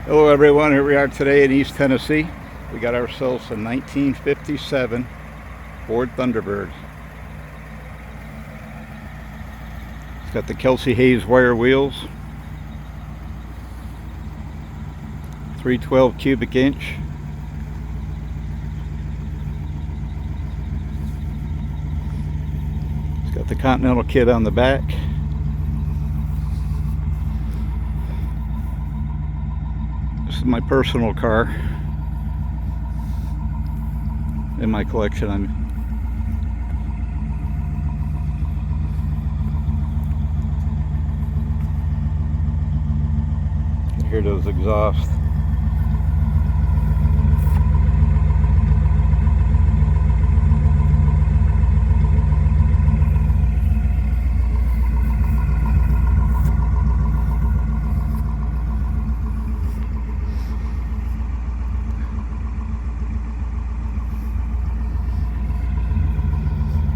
Hello everyone, here we are today in East Tennessee. We got ourselves a 1957 Ford Thunderbird. It's got the Kelsy Hayes wire wheels, 312 cubic inch. It's got the Continental kit on the back. This is my personal car in my collection. Hear those exhausts.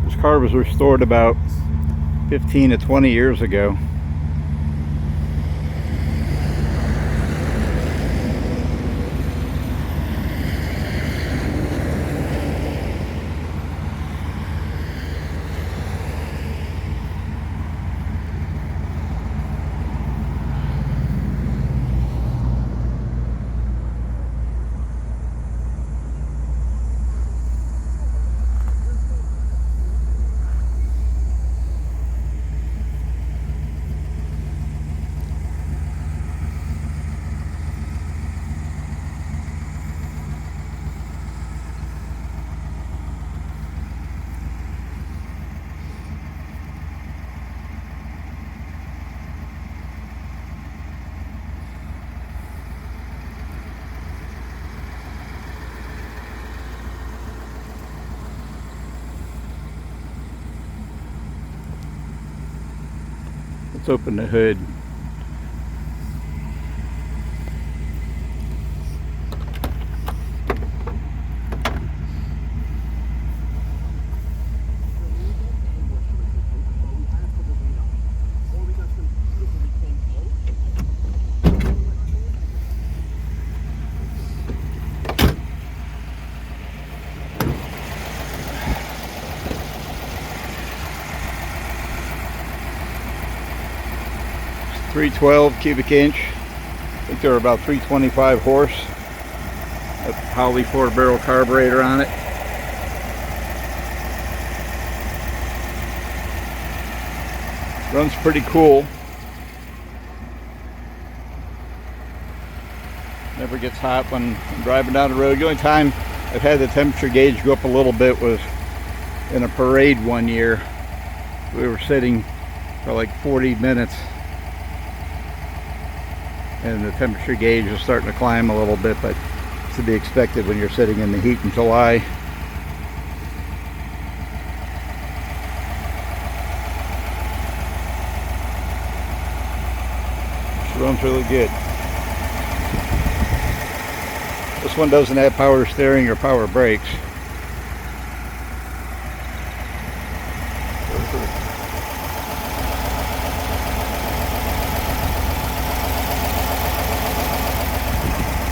This car was restored about 15 to 20 years ago. Let's open the hood. It's 312 cubic inch. I think they're about 325 horse. A Holley 4-barrel carburetor on it. Runs pretty cool. Never gets hot when I'm driving down the road. The only time I've had the temperature gauge go up a little bit was in a parade one year. We were sitting for like 40 minutes and the temperature gauge was starting to climb a little bit, but it's to be expected when you're sitting in the heat in July. She runs really good. This one doesn't have power steering or power brakes.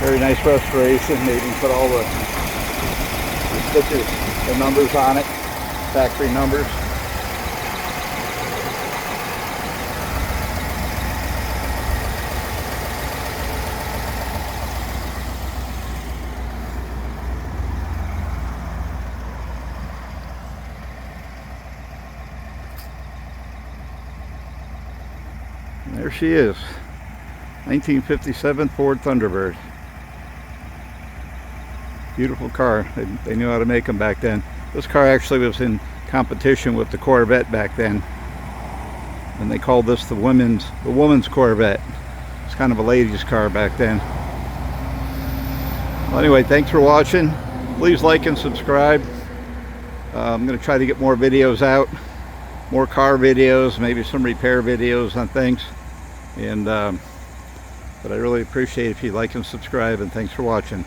Very nice restoration. They even put all the stickers, the numbers on it, factory numbers. And there she is, 1957 Ford Thunderbird. Beautiful car. They knew how to make them back then. This car actually was in competition with the Corvette back then, and they called this the woman's Corvette. It's kind of a ladies' car back then. Well, anyway, thanks for watching. Please like and subscribe. I'm going to try to get more videos out, more car videos, maybe some repair videos on things. And but I really appreciate if you like and subscribe, and thanks for watching.